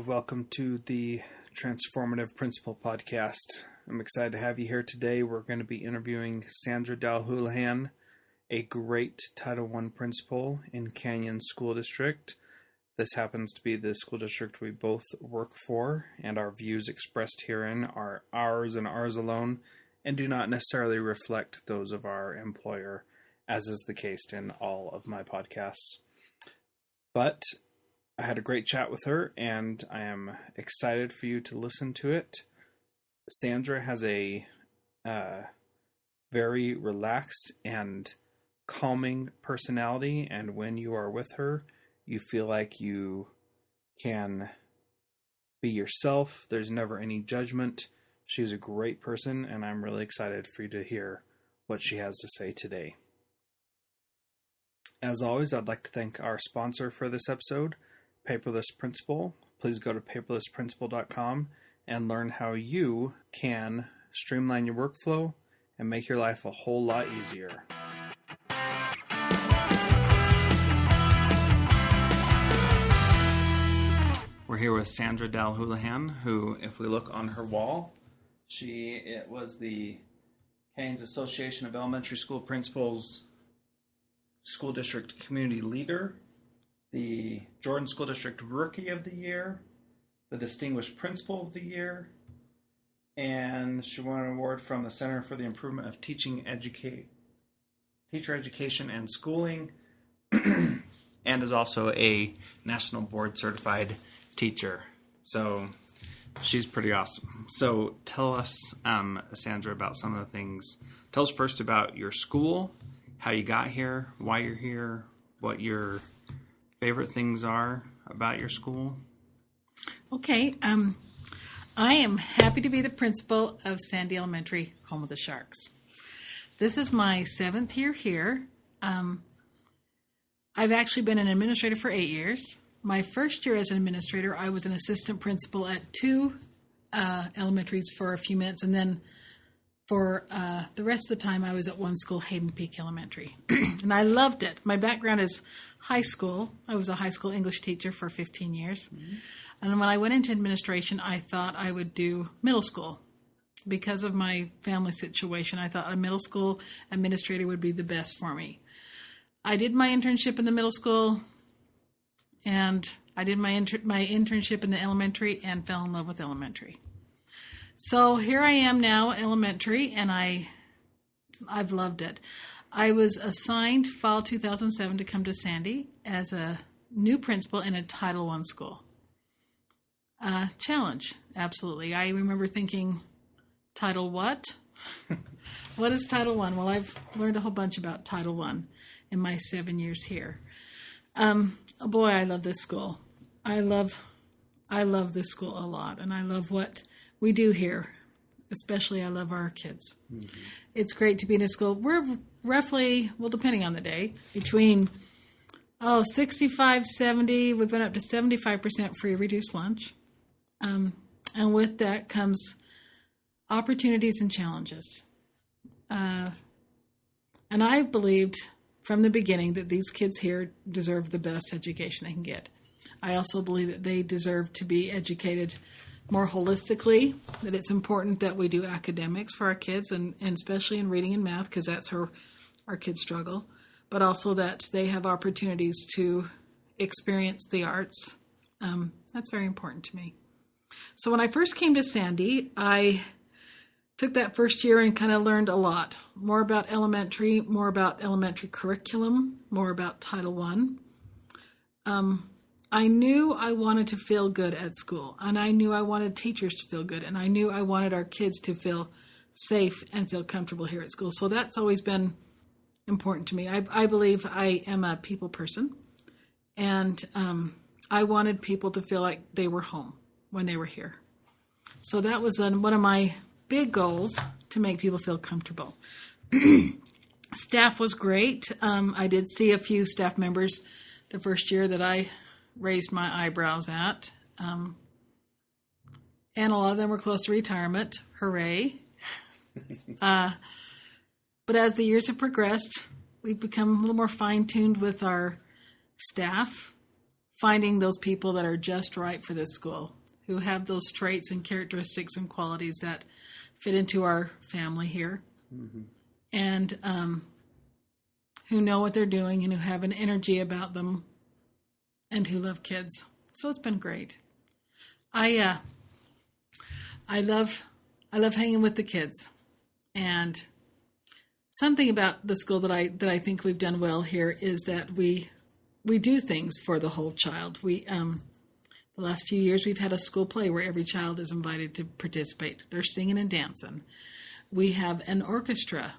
and welcome to the Transformative Principal Podcast. I'm excited to have you here today. We're going to be interviewing Sandra Dahl-Houlihan, a great Title I principal in Canyon School District. This happens to be the school district we both work for, and our views expressed herein are ours and ours alone, and do not necessarily reflect those of our employer, as is the case in all of my podcasts. But I had a great chat with her, and I am excited for you to listen to it. Sandra has a very relaxed and calming personality, and when you are with her, you feel like you can be yourself. There's never any judgment. She's a great person, and I'm really excited for you to hear what she has to say today. As always, I'd like to thank our sponsor for this episode, Paperless Principal. Please go to paperlessprincipal.com and learn how you can streamline your workflow and make your life a whole lot easier. We're here with Sandra Dahl-Houlihan, who, if we look on her wall, it was the Canes Association of Elementary School Principals School District Community Leader, the Jordan School District Rookie of the Year, the Distinguished Principal of the Year, and she won an award from the Center for the Improvement of Teacher Education and Schooling, and is also a National Board Certified Teacher. So she's pretty awesome. So tell us, Sandra, about some of the things. Tell us first about your school, how you got here, why you're here, what your favorite things are about your school. Okay. I am happy to be the principal of Sandy Elementary, home of the Sharks. This is my 7th year here. I've actually been an administrator for 8 years. My first year as an administrator, I was an assistant principal at 2 elementaries for a few minutes, and then for the rest of the time, I was at one school, Hayden Peak Elementary, and I loved it. My background is high school. I was a high school English teacher for 15 years, and when I went into administration, I thought I would do middle school. Because of my family situation, I thought a middle school administrator would be the best for me. I did my internship in the middle school, and I did my internship in the elementary and fell in love with elementary. So here I am now, elementary, and I've loved it. I was assigned fall 2007 to come to Sandy as a new principal in a Title I school. Challenge, absolutely. I remember thinking, Title what? What is Title I? Well, I've learned a whole bunch about Title I in my 7 years here. Boy, I love this school. I love this school a lot, and I love what we do here. Especially, I love our kids. Mm-hmm. It's great to be in a school. We're roughly, well, depending on the day, between 65, 70. We've been up to 75% free reduced lunch. And with that comes opportunities and challenges. And I believed from the beginning that these kids here deserve the best education they can get. I also believe that they deserve to be educated more holistically, that it's important that we do academics for our kids, and especially in reading and math, because that's where our kids struggle, but also that they have opportunities to experience the arts. That's very important to me. So when I first came to Sandy, I took that first year and kind of learned a lot. More about elementary, more about elementary curriculum, more about Title I. I knew I wanted to feel good at school, and I knew I wanted teachers to feel good, and I knew I wanted our kids to feel safe and feel comfortable here at school. So that's always been important to me. I believe I am a people person, and I wanted people to feel like they were home when they were here. So that was one of my big goals, to make people feel comfortable. Staff was great. I did see a few staff members the first year that I raised my eyebrows at. And a lot of them were close to retirement. Hooray. But as the years have progressed, we've become a little more fine-tuned with our staff, finding those people that are just right for this school, who have those traits and characteristics and qualities that fit into our family here, and who know what they're doing and who have an energy about them and who love kids. So it's been great. I love hanging with the kids, and something about the school that I think we've done well here is that we do things for the whole child. The last few years we've had a school play where every child is invited to participate. They're singing and dancing. We have an orchestra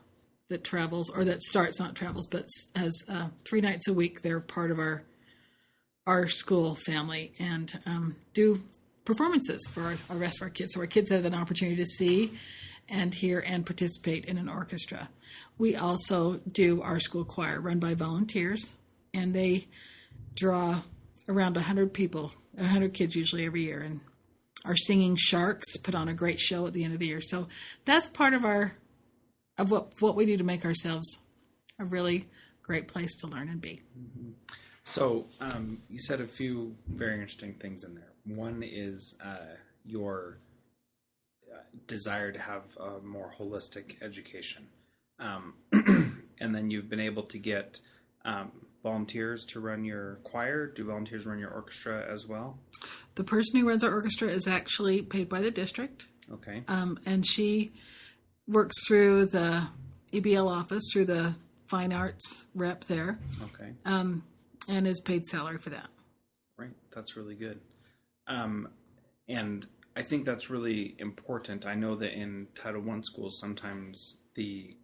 that travels, or that starts, not travels, but has 3 nights a week. They're part of our school family, and do performances for our rest of our kids. So our kids have an opportunity to see and hear and participate in an orchestra. We also do our school choir, run by volunteers, and they draw around 100 people, 100 kids usually every year, and our singing sharks put on a great show at the end of the year. So that's part of what we do to make ourselves a really great place to learn and be. So you said a few very interesting things in there. One is your desire to have a more holistic education. And then you've been able to get volunteers to run your choir. Do volunteers run your orchestra as well? The person who runs our orchestra is actually paid by the district. Okay. And she works through the EBL office, through the fine arts rep there. Okay. And is paid salary for that. Right. That's really good. And I think that's really important. I know that in Title I schools, sometimes the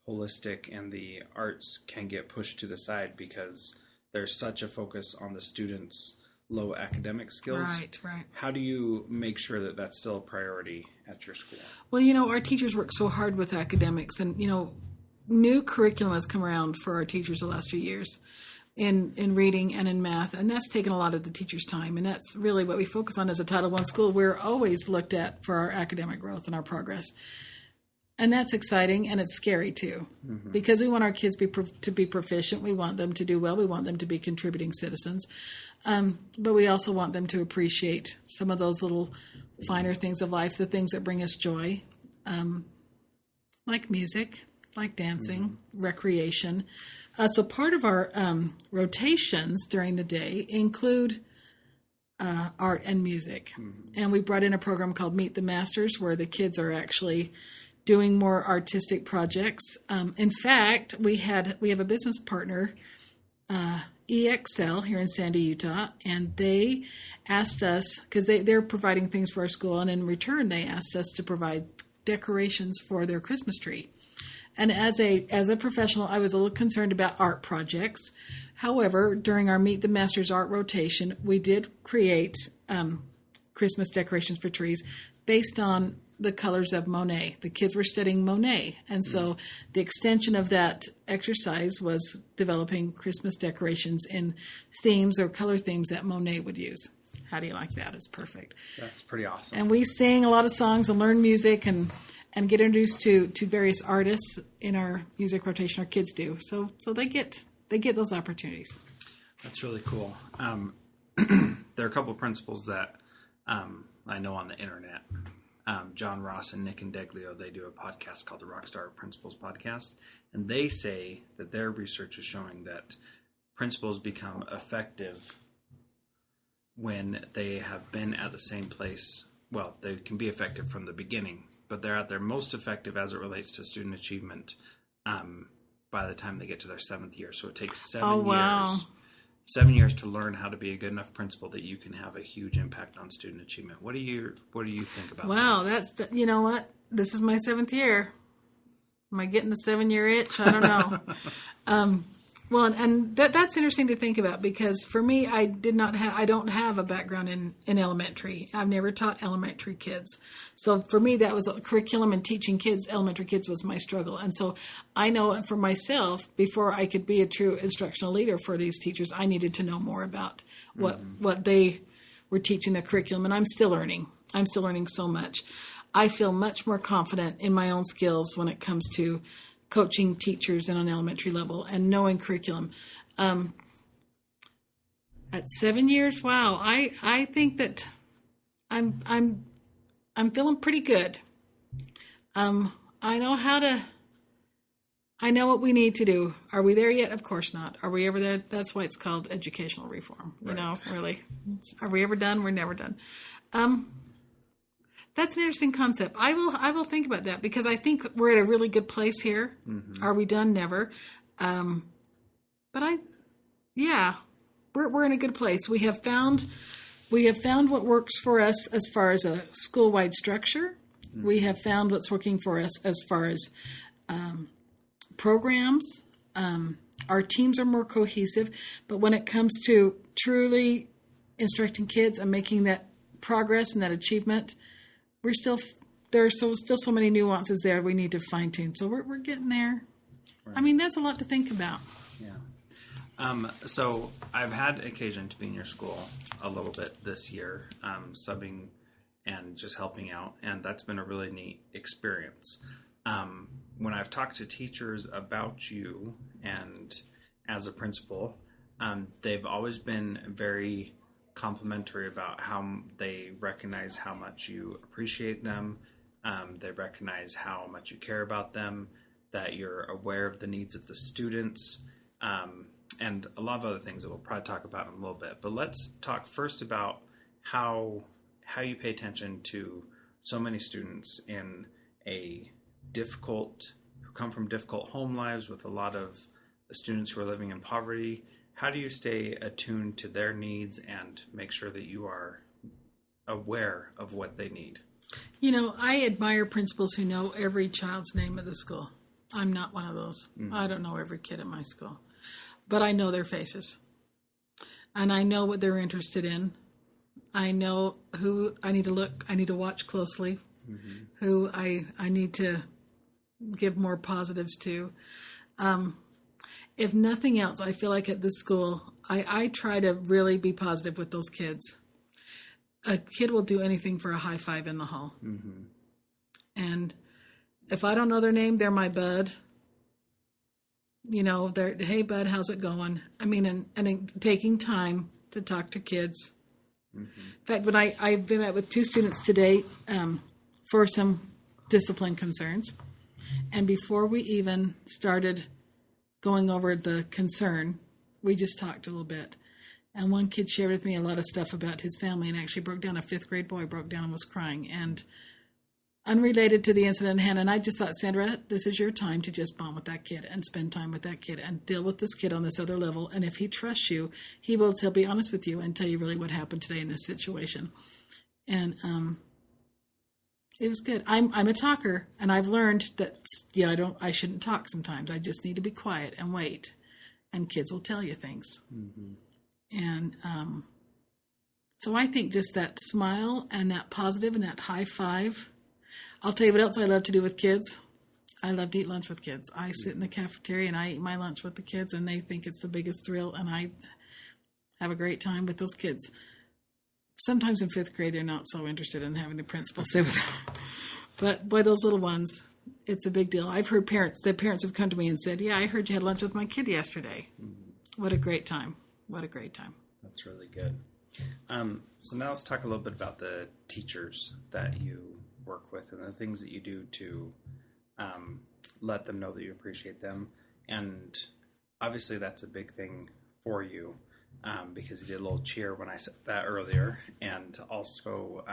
holistic and the arts can get pushed to the side because there's such a focus on the students' low academic skills. Right. How do you make sure that that's still a priority at your school? Well, our teachers work so hard with academics, and, new curriculum has come around for our teachers the last few years in reading and in math, and that's taken a lot of the teachers' time, and that's really what we focus on as a Title I school. We're always looked at for our academic growth and our progress. And that's exciting, and it's scary too, because we want our kids to be proficient. We want them to do well. We want them to be contributing citizens. But we also want them to appreciate some of those little finer things of life, the things that bring us joy, like music, like dancing, recreation. So part of our rotations during the day include art and music. And we brought in a program called Meet the Masters, where the kids are actually doing more artistic projects. In fact, we have a business partner, EXL, here in Sandy, Utah, and they asked us, because they're providing things for our school, and in return they asked us to provide decorations for their Christmas tree. And as a professional, I was a little concerned about art projects. However, during our Meet the Masters art rotation, we did create Christmas decorations for trees based on the colors of Monet. The kids were studying Monet. And so the extension of that exercise was developing Christmas decorations in themes or color themes that Monet would use. How do you like that? It's perfect. That's pretty awesome. And we sing a lot of songs and learn music and get introduced to various artists in our music rotation. Our kids do. So they get those opportunities. That's really cool. There are a couple of principals that I know on the internet. John Ross and Nick and Deglio, they do a podcast called the Rockstar Principals Podcast, and they say that their research is showing that principals become effective when they have been at the same place. Well, they can be effective from the beginning, but they're at their most effective as it relates to student achievement by the time they get to their 7th year. So it takes 7 years. 7 years to learn how to be a good enough principal that you can have a huge impact on student achievement. What do you think about that? Wow, you know what? This is my 7th year. Am I getting the 7-year itch? I don't know. Well, and that's interesting to think about, because for me, I don't have a background in elementary. I've never taught elementary kids. So for me, that was a curriculum, and teaching elementary kids was my struggle. And so I know for myself, before I could be a true instructional leader for these teachers, I needed to know more about what they were teaching, the curriculum. And I'm still learning. I'm still learning so much. I feel much more confident in my own skills when it comes to coaching teachers in an elementary level and knowing curriculum. At 7 years, wow. I think that I'm feeling pretty good. I know what we need to do. Are we there yet? Of course not. Are we ever there? That's why it's called educational reform. You know, really. Are we ever done? We're never done. That's an interesting concept. I will think about that because I think we're at a really good place here. Mm-hmm. Are we done? Never. But we're in a good place. We have found what works for us as far as a school-wide structure. Mm-hmm. We have found what's working for us as far as programs. Our teams are more cohesive, but when it comes to truly instructing kids and making that progress and that achievement, there are still so many nuances there we need to fine tune. So we're getting there. Right. I mean, that's a lot to think about. Yeah. So I've had occasion to be in your school a little bit this year, subbing and just helping out, and that's been a really neat experience. When I've talked to teachers about you and as a principal, they've always been very complimentary about how they recognize how much you appreciate them. They recognize how much you care about them, that you're aware of the needs of the students, and a lot of other things that we'll probably talk about in a little bit. But let's talk first about how you pay attention to so many students in who come from difficult home lives with a lot of students who are living in poverty. How do you stay attuned to their needs and make sure that you are aware of what they need? You know, I admire principals who know every child's name at the school. I'm not one of those. Mm-hmm. I don't know every kid at my school. But I know their faces. And I know what they're interested in. I know who I need to look, I need to watch closely, mm-hmm. who I need to give more positives to. If nothing else, I feel like at this school, I try to really be positive with those kids. A kid will do anything for a high five in the hall. Mm-hmm. And if I don't know their name, they're my bud. You know, they're, hey, bud, how's it going? I mean, and taking time to talk to kids. Mm-hmm. In fact, when I've been met with 2 students today for some discipline concerns. And before we even started going over the concern, we just talked a little bit. And one kid shared with me a lot of stuff about his family and actually broke down. A 5th grade boy broke down and was crying. And unrelated to the incident at hand, and I just thought, Sandra, this is your time to just bond with that kid and spend time with that kid and deal with this kid on this other level. And if he trusts you, he'll be honest with you and tell you really what happened today in this situation. And it was good. I'm a talker, and I've learned that I shouldn't talk sometimes. I just need to be quiet and wait, and kids will tell you things. Mm-hmm. And so I think just that smile and that positive and that high five. I'll tell you what else I love to do with kids. I love to eat lunch with kids. I sit in the cafeteria and I eat my lunch with the kids, and they think it's the biggest thrill, and I have a great time with those kids. Sometimes in 5th grade, they're not so interested in having the principal sit with them. But boy, those little ones, it's a big deal. I've heard parents have come to me and said, yeah, I heard you had lunch with my kid yesterday. Mm-hmm. What a great time. What a great time. That's really good. So now let's talk a little bit about the teachers that you work with and the things that you do to let them know that you appreciate them. And obviously that's a big thing for you because you did a little cheer when I said that earlier. And also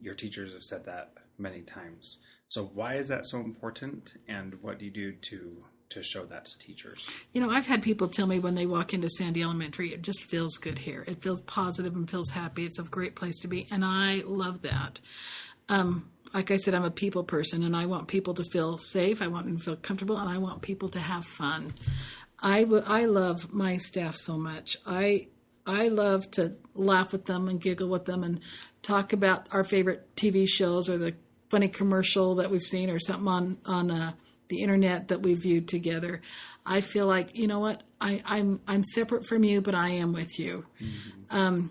your teachers have said that many times. So why is that so important, and what do you do to show that to teachers? You know, I've had people tell me when they walk into Sandy Elementary, it just feels good here. It feels positive and feels happy. It's a great place to be, and I love that. Like I said, I'm a people person, and I want people to feel safe. I want them to feel comfortable, and I want people to have fun. I love my staff so much. I love to laugh with them and giggle with them and talk about our favorite TV shows or the funny commercial that we've seen or something on the internet that we viewed together. I feel like, you know what, I'm separate from you, but I am with you. Mm-hmm.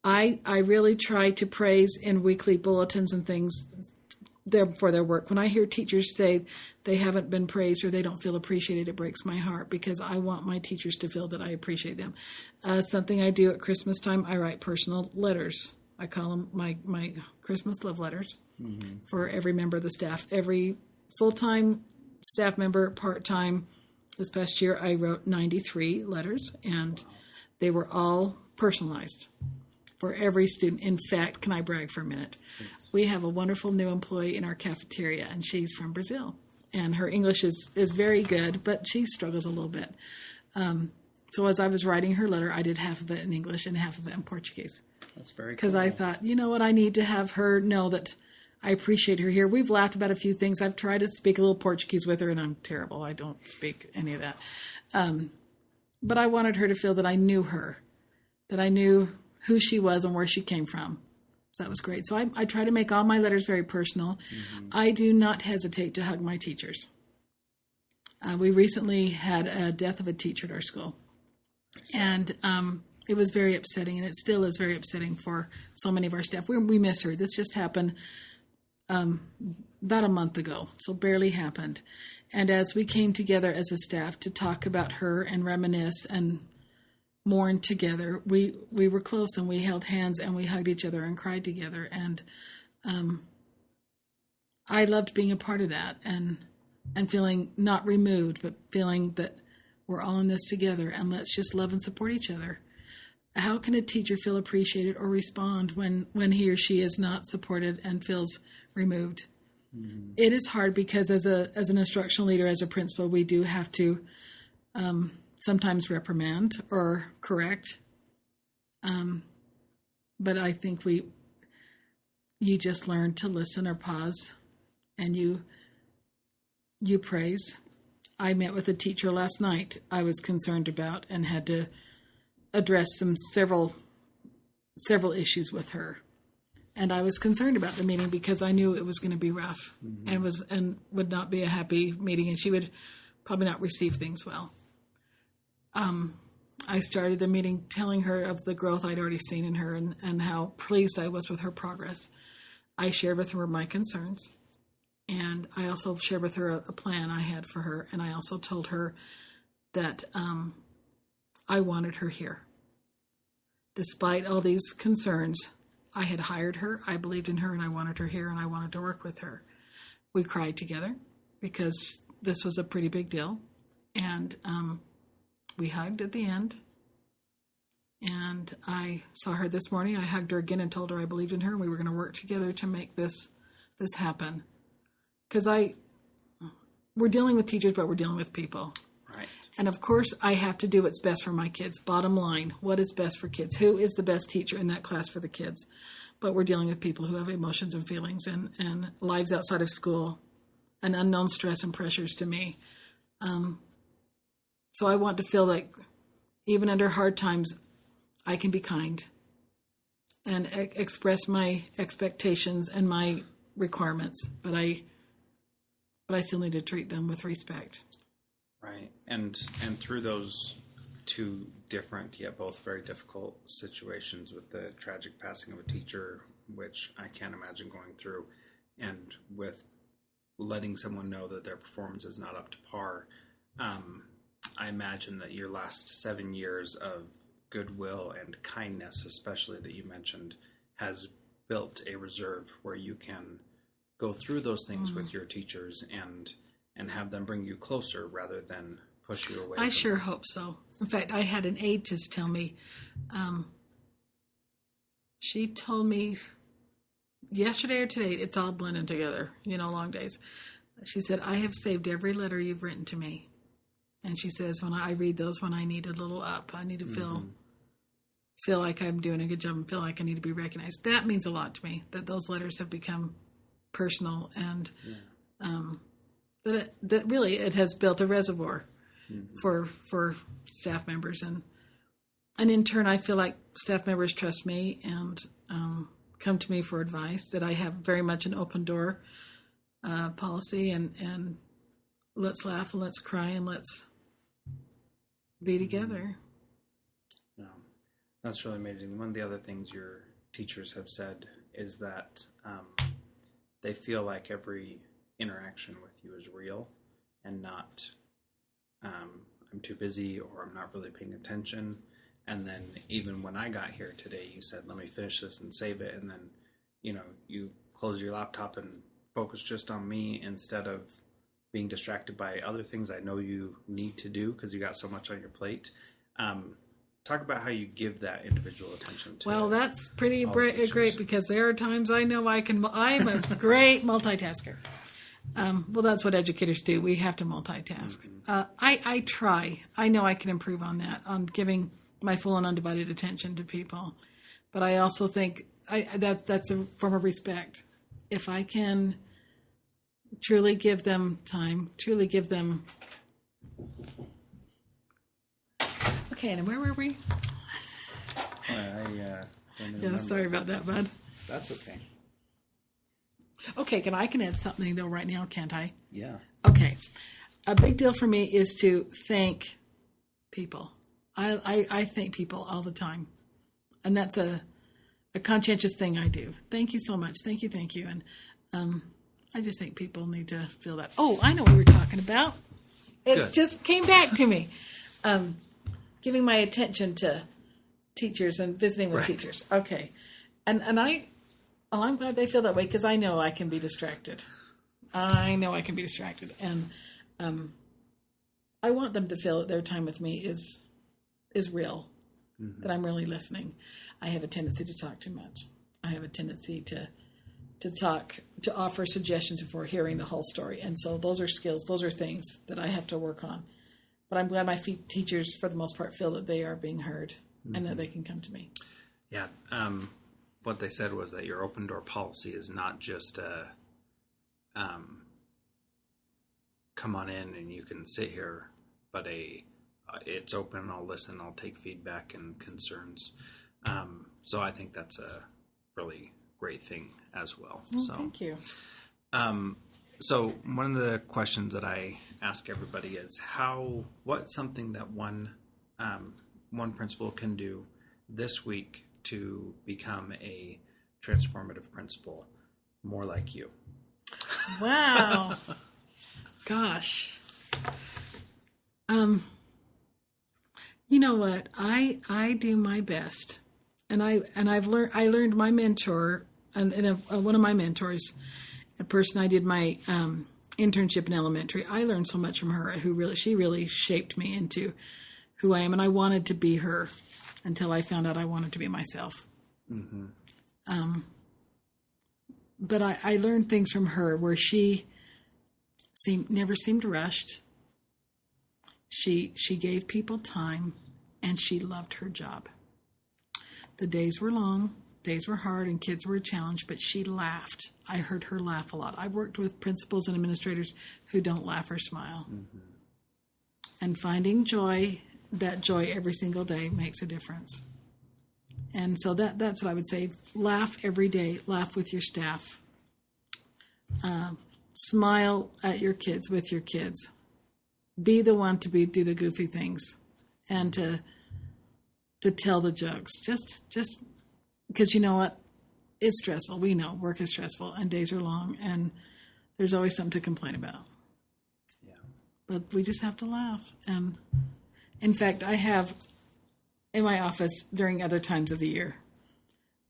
I really try to praise in weekly bulletins and things for their work. When I hear teachers say they haven't been praised or they don't feel appreciated, it breaks my heart, because I want my teachers to feel that I appreciate them. Something I do at Christmas time, I write personal letters. I call them my Christmas love letters for every member of the staff. Every full-time staff member, part-time. This past year, I wrote 93 letters, and they were all personalized for every student. In fact, can I brag for a minute? Thanks. We have a wonderful new employee in our cafeteria, and she's from Brazil. And her English is very good, but she struggles a little bit. So as I was writing her letter, I did half of it in English and half of it in Portuguese. That's very cool. Because I thought, you know what, I need to have her know that I appreciate her here. We've laughed about a few things. I've tried to speak a little Portuguese with her, and I'm terrible. I don't speak any of that. But I wanted her to feel that I knew her, that I knew who she was and where she came from. So that was great. So I try to make all my letters very personal. I do not hesitate to hug my teachers. We recently had a death of a teacher at our school. And it was very upsetting, and it still is very upsetting for so many of our staff. We miss her. This just happened about a month ago, so barely happened. And as we came together as a staff to talk about her and reminisce and mourn together, we were close, and we held hands, and we hugged each other and cried together. And I loved being a part of that, and feeling not removed, but feeling that we're all in this together, and let's just love and support each other. How can a teacher feel appreciated or respond when he or she is not supported and feels removed? It is hard, because as an instructional leader, as a principal, we do have to sometimes reprimand or correct. But I think you just learn to listen or pause, and you praise. I met with a teacher last night I was concerned about, and had to address several issues with her. And I was concerned about the meeting, because I knew it was going to be rough, and would not be a happy meeting, and she would probably not receive things well. I started the meeting telling her of the growth I'd already seen in her, and how pleased I was with her progress. I shared with her my concerns, and I also shared with her a plan I had for her, and I also told her that I wanted her here. Despite all these concerns, I had hired her, I believed in her, and I wanted her here, and I wanted to work with her. We cried together, because this was a pretty big deal, and we hugged at the end. And I saw her this morning. I hugged her again and told her I believed in her, and we were going to work together to make this happen. Because we're dealing with teachers, but we're dealing with people. Right. And of course, I have to do what's best for my kids. Bottom line, what is best for kids? Who is the best teacher in that class for the kids? But we're dealing with people who have emotions and feelings, and lives outside of school, and unknown stress and pressures to me. So I want to feel like even under hard times, I can be kind and express my expectations and my requirements, but I still need to treat them with respect. Right. And through those two different yet both very difficult situations, with the tragic passing of a teacher, which I can't imagine going through, and with letting someone know that their performance is not up to par, I imagine that your last 7 years of goodwill and kindness, especially that you mentioned, has built a reserve where you can go through those things with your teachers and have them bring you closer rather than push you away. I sure hope so. In fact, I had an aide just tell me, she told me yesterday or today, it's all blending together, long days. She said, I have saved every letter you've written to me. And she says, when I read those, when I need a little up, I need to feel like I'm doing a good job and feel like I need to be recognized. That means a lot to me, that those letters have become personal, and that really it has built a reservoir for staff members. And in turn, I feel like staff members trust me and come to me for advice, that I have very much an open door policy, and let's laugh and let's cry and let's be together. No, that's really amazing. One of the other things your teachers have said is that they feel like every interaction with you is real and not I'm too busy or I'm not really paying attention. And then even when I got here today, you said, let me finish this and save it. And then, you close your laptop and focus just on me instead of being distracted by other things I know you need to do because you got so much on your plate. Talk about how you give that individual attention to. Well, that's pretty great because there are times I know I'm a great multitasker. Well, that's what educators do. We have to multitask. I try. I know I can improve on that, on giving my full and undivided attention to people. But I also think that's a form of respect. If I can truly give them time, truly give them... Okay, and where were we? Sorry about that, bud. That's okay. Okay, I can add something, though, right now, can't I? Yeah. Okay. A big deal for me is to thank people. I thank people all the time. And that's a conscientious thing I do. Thank you so much. Thank you. And I just think people need to feel that. Oh, I know what we were talking about. It just came back to me. Giving my attention to teachers and visiting with teachers. Okay. And I'm glad they feel that way because I know I can be distracted. And I want them to feel that their time with me is real, that I'm really listening. I have a tendency to talk too much. I have a tendency to offer suggestions before hearing the whole story. And so those are skills, those are things that I have to work on. But I'm glad my teachers, for the most part, feel that they are being heard and that they can come to me. Yeah. What they said was that your open door policy is not just come on in and you can sit here, but it's open. I'll listen. I'll take feedback and concerns. So I think that's a really great thing as well. Oh, thank you. So one of the questions that I ask everybody is what's something that one principal can do this week to become a transformative principal more like you? Wow. Gosh. You know what? I do my best. And I learned my mentor and one of my mentors, a person I did my internship in elementary. I learned so much from her she really shaped me into who I am, and I wanted to be her until I found out I wanted to be myself. Mm-hmm. But I learned things from her where she never seemed rushed. She gave people time, and she loved her job. The days were long, days were hard, and kids were a challenge, but she laughed. I heard her laugh a lot. I've worked with principals and administrators who don't laugh or smile. Mm-hmm. And finding that joy every single day makes a difference. And so that's what I would say. Laugh every day. Laugh with your staff. Smile at your kids, with your kids. Be the one to do the goofy things and to tell the jokes. Just because you know what? It's stressful. We know work is stressful and days are long and there's always something to complain about. Yeah. But we just have to laugh. And in fact, I have in my office during other times of the year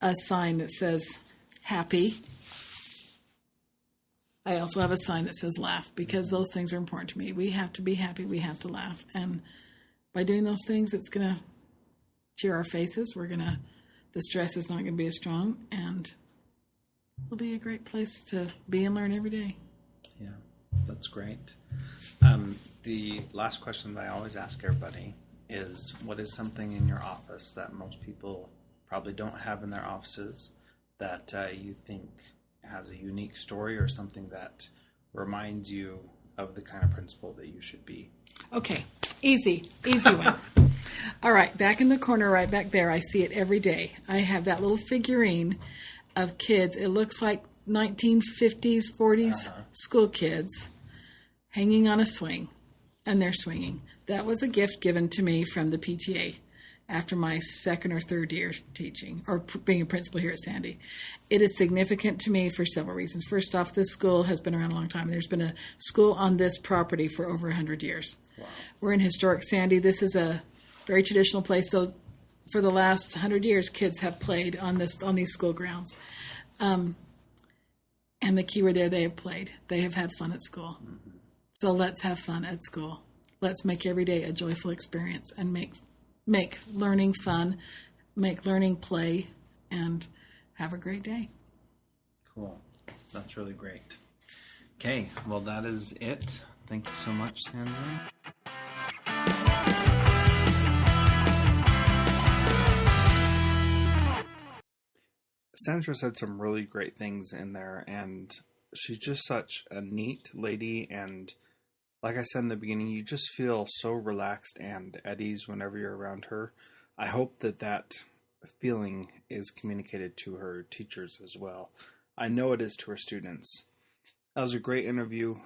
a sign that says happy. I also have a sign that says laugh because those things are important to me. We have to be happy. We have to laugh. And by doing those things, it's going to cheer our faces. The stress is not going to be as strong, and it'll be a great place to be and learn every day. Yeah, that's great. The last question that I always ask everybody is, what is something in your office that most people probably don't have in their offices that you think has a unique story or something that reminds you of the kind of principal that you should be? Okay, easy one. All right, back in the corner right back there, I see it every day. I have that little figurine of kids. It looks like 1950s, 40s school kids hanging on a swing, and they're swinging. That was a gift given to me from the PTA. after my second or third year teaching or being a principal here at Sandy. It is significant to me for several reasons. First off, this school has been around a long time. There's been a school on this property for over 100 years. Wow. We're in historic Sandy. This is a very traditional place. So for the last 100 years, kids have played on these school grounds. And the key word there, they have played. They have had fun at school. Mm-hmm. So let's have fun at school. Let's make every day a joyful experience and make learning fun, make learning play, and have a great day. Cool. That's really great. Okay, well, that is it. Thank you so much, Sandra. Sandra said some really great things in there, and she's just such a neat lady, and like I said in the beginning, you just feel so relaxed and at ease whenever you're around her. I hope that feeling is communicated to her teachers as well. I know it is to her students. That was a great interview.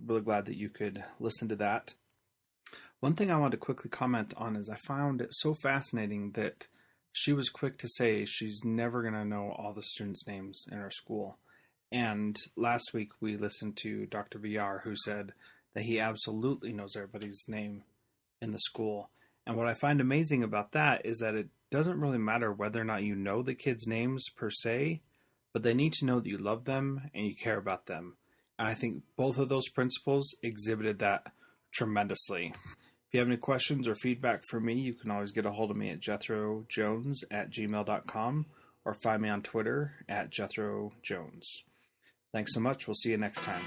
Really glad that you could listen to that. One thing I want to quickly comment on is I found it so fascinating that she was quick to say she's never going to know all the students' names in her school. And last week we listened to Dr. Villar, who said that he absolutely knows everybody's name in the school. And what I find amazing about that is that it doesn't really matter whether or not you know the kids' names per se, but they need to know that you love them and you care about them. And I think both of those principles exhibited that tremendously. If you have any questions or feedback for me, you can always get a hold of me at jethrojones@gmail.com or find me on Twitter at jethrojones. Thanks so much. We'll see you next time.